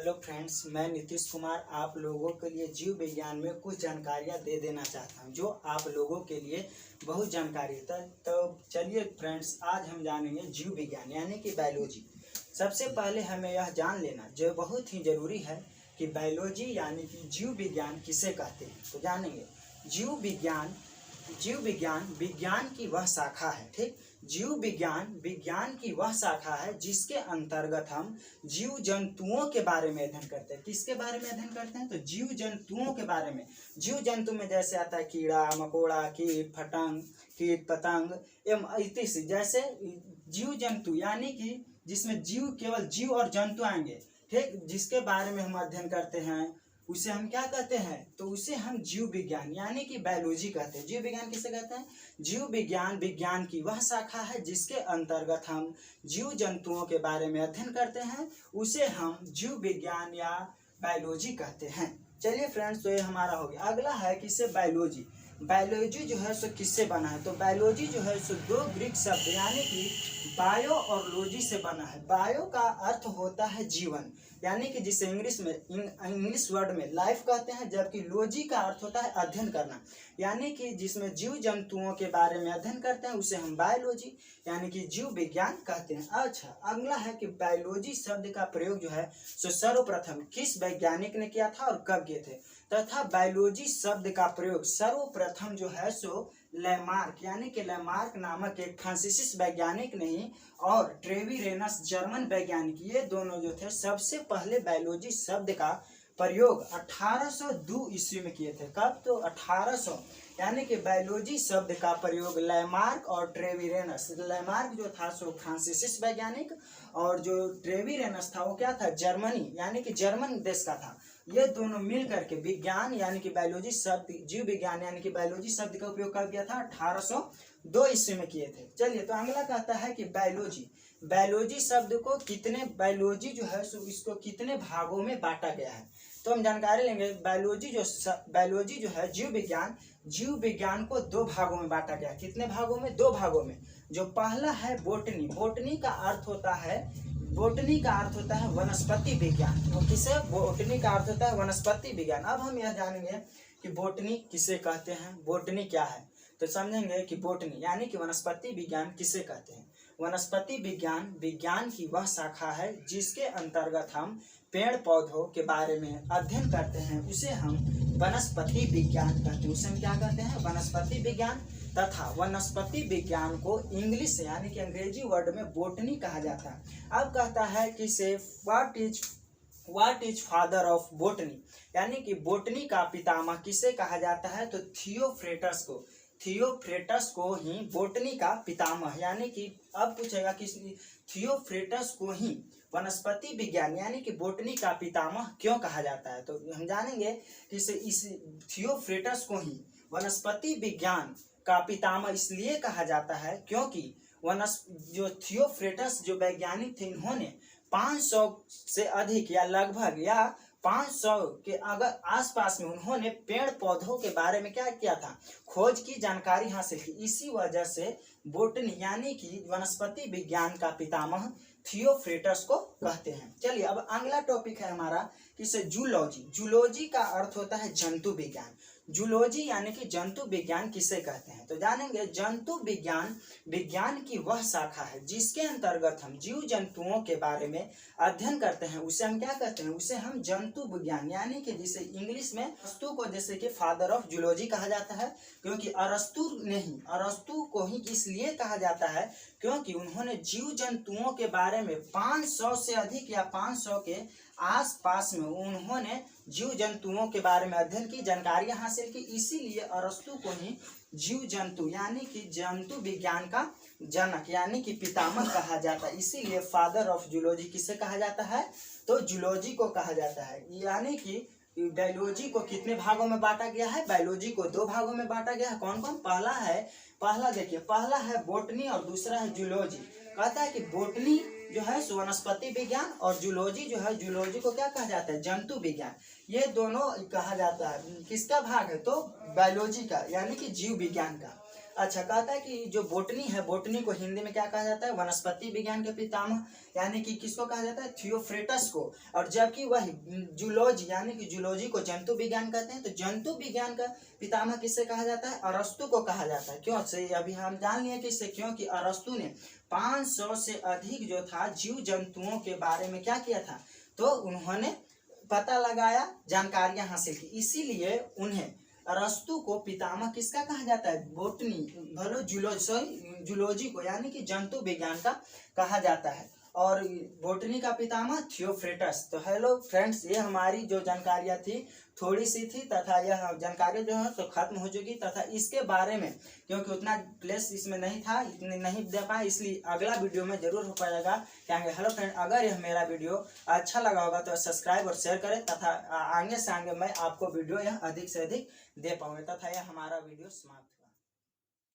Hello friends, मैं नीतीश कुमार आप लोगों के लिए जीव विज्ञान में कुछ जानकारियां दे देना चाहता हूं जो आप लोगों के लिए बहुत जानकारी है। तो चलिए फ्रेंड्स, आज हम जानेंगे जीव विज्ञान यानी कि बायोलॉजी। सबसे पहले हमें यह जान लेना जो बहुत ही जरूरी है कि बायोलॉजी यानी कि जीव विज्ञान किसे कहते हैं। तो जानेंगे जीव विज्ञान विज्ञान की वह शाखा है। ठीक, जीव विज्ञान विज्ञान की वह शाखा है जिसके अंतर्गत हम जीव जंतुओं के बारे में अध्ययन करते हैं। किसके बारे में अध्ययन करते हैं? तो जीव जंतुओं के बारे में। जीव जंतु में जैसे आता है कीड़ा मकोड़ा, कीट पतंग एवं इत्यादि जैसे जीव जंतु यानी कि जिसमें जीव केवल जीव और जंतु आएंगे। ठीक, जिसके बारे में हम अध्ययन करते हैं उसे हम क्या कहते हैं? तो उसे हम जीव विज्ञान यानी कि बायोलॉजी कहते हैं। जीव विज्ञान किसे कहते हैं? जीव विज्ञान विज्ञान की वह शाखा है जिसके अंतर्गत हम जीव जंतुओं के बारे में अध्ययन करते हैं, उसे हम जीव विज्ञान या बायोलॉजी कहते हैं। चलिए फ्रेंड्स, तो ये हमारा हो गया। अगला है किससे? बायोलॉजी। बायोलॉजी जो है सो किससे बना है? तो बायोलॉजी जो है सो दो ग्रीक शब्द यानी कि बायो और लॉजी से बना है। बायो का अर्थ होता है जीवन यानी कि जिसे इंग्लिश वर्ड में लाइफ कहते हैं, जबकि लॉजी का अर्थ होता है अध्ययन करना यानी कि जिसमें जीव जंतुओं के बारे में अध्ययन करते हैं उसे हम बायोलॉजी यानी कि जीव विज्ञान कहते हैं। अच्छा, अगला है कि बायोलॉजी शब्द का प्रयोग जो है सो सर्वप्रथम किस वैज्ञानिक ने किया था और कब किए थे? तथा बायोलॉजी शब्द का प्रयोग सर्वप्रथम जो है सो लैमार्क यानी कि लैमार्क नामक एक फ्रांसीसी वैज्ञानिक ने ही और ट्रेविरेनस जर्मन वैज्ञानिक, ये दोनों जो थे सबसे पहले बायोलॉजी शब्द का प्रयोग 1802 ईस्वी में किए थे। कब? तो 1800 यानी कि बायोलॉजी शब्द का प्रयोग लैमार्क और ट्रेविरेनस, लैमार्क जो था सो फ्रांसीसी वैज्ञानिक और जो ट्रेविरेनस था वो क्या था? जर्मनी यानी कि जर्मन देश का था। ये दोनों मिल करके विज्ञान यानी कि बायोलॉजी शब्द, जीव विज्ञान यानी कि बायोलॉजी शब्द का उपयोग कर दिया था 1802 ईस्वी में किए थे। चलिए, तो अगला कहता है कि बायोलॉजी शब्द को बायोलॉजी जो है सो इसको कितने भागों में बांटा गया है? तो हम जानकारी लेंगे। बायोलॉजी जो है जीव विज्ञान को दो भागों में बांटा गया है। कितने भागों में? दो भागों में। जो पहला है बोटनी। बोटनी का अर्थ होता है वनस्पति विज्ञान। तो किसे? बोटनी का अर्थ होता है वनस्पति विज्ञान। अब हम यह जानेंगे कि बोटनी किसे कहते हैं, बोटनी क्या है। तो समझेंगे कि बोटनी यानी कि वनस्पति विज्ञान किसे कहते हैं। वनस्पति विज्ञान विज्ञान की वह शाखा है जिसके अंतर्गत हम पेड़ पौधों के बारे में अध्ययन करते हैं, उसे हम वनस्पति विज्ञान कहते हैं। उसे हम क्या कहते हैं? वनस्पति विज्ञान। तथा वनस्पति विज्ञान को इंग्लिश यानी कि अंग्रेजी वर्ड में बोटनी कहा जाता है। अब कहता है कि से what is father of botany यानी कि बोटनी का पितामह किसे कहा जाता है? तो थियोफ्रेटस को ही बोटनी का पितामह यानी कि अब पूछेगा कि थियोफ्रेटस को ही वनस्पति विज्ञान यानी कि बोटनी का पितामह क्यों कहा जाता है। तो हम जानेंगे कि इस थियोफ्रेटस को ही वनस्पति विज्ञान का पितामह इसलिए कहा जाता है क्योंकि जो थियोफ्रेटस जो वैज्ञानिक थे, इन्होंने 500 से अधिक या लगभग या 500 के अगर आसपास में उन्होंने पेड़ पौधों के बारे में क्या किया था? खोज की, जानकारी हासिल की। इसी वजह से बोटनी यानी कि वनस्पति विज्ञान का पितामह थियोफ्रेटस को कहते हैं। चलिए, अब अगला टॉपिक है हमारा कि जूलॉजी। जूलॉजी का अर्थ होता है जंतु विज्ञान। जूलॉजी यानी कि जंतु विज्ञान किसे कहते हैं? तो जानेंगे। जंतु विज्ञान विज्ञान की वह शाखा है जिसके अंतर्गत हम जीव जंतुओं के बारे में अध्ययन करते हैं, उसे हम क्या कहते हैं? उसे हम जंतु विज्ञान यानी कि जिसे इंग्लिश में अरस्तु को जैसे कि फादर ऑफ जूलॉजी कहा जाता है, क्योंकि अरस्तु को ही इसलिए कहा जाता है क्योंकि उन्होंने जीव जंतुओं के बारे में 500 से अधिक या 500 के आसपास में उन्होंने जीव जंतुओं के बारे में अध्ययन की, जानकारियां हासिल की। इसीलिए अरस्तु को ही जीव जंतु यानी कि जंतु विज्ञान का जनक यानी कि पितामह कहा जाता है। इसीलिए फादर ऑफ जूलॉजी किसे कहा जाता है? तो जूलॉजी को कहा जाता है। यानी कि बायोलॉजी को कितने भागों में बांटा गया है? बायोलॉजी को दो भागों में बांटा गया है। कौन कौन? पहला है बोटनी और दूसरा है जूलॉजी। कहता है कि बोटनी जो है वनस्पति विज्ञान और जूलॉजी जो है, जूलॉजी को क्या कहा जाता है? जंतु विज्ञान। ये दोनों कहा जाता है। किसका भाग है? तो बायोलॉजी का यानी कि जीव विज्ञान का। अच्छा, कहता है कि जो बोटनी है, बोटनी को हिंदी में क्या कहा जाता है? वनस्पति विज्ञान के पितामह, यानी कि किसको कहा जाता है? थियोफ्रेटस को। और जबकि वह जूलॉजी यानी कि जूलॉजी को जंतु विज्ञान कहते हैं, तो जंतु विज्ञान का पितामह किससे कहा जाता है? अरस्तु को कहा जाता है। क्यों से? अभी हम जान लिए किससे, क्योंकि अरस्तु ने 500 से अधिक जो था जीव जंतुओं के बारे में क्या किया था, तो उन्होंने पता लगाया, जानकारियां हासिल की, इसीलिए उन्हें अरस्तु को पितामह किसका कहा जाता है? बोटनी भलो जूलॉजी को यानी कि जंतु विज्ञान का कहा जाता है, और बोटनी का पितामह थियोफ्रेटस। तो हेलो फ्रेंड्स, ये हमारी जो जानकारियां थी थोड़ी सी थी, तथा यह जानकारी जो है तो खत्म हो चुकी, तथा इसके बारे में क्योंकि उतना प्लेस इसमें नहीं था, इतने नहीं दे पाए, इसलिए अगला वीडियो में जरूर हो पाएगा। कहेंगे हेलो फ्रेंड, अगर यह मेरा वीडियो अच्छा लगा होगा तो सब्सक्राइब और शेयर करें, तथा आगे से आगे मैं आपको वीडियो यह अधिक से अधिक दे पाऊंगा, तथा यह हमारा वीडियो समाप्त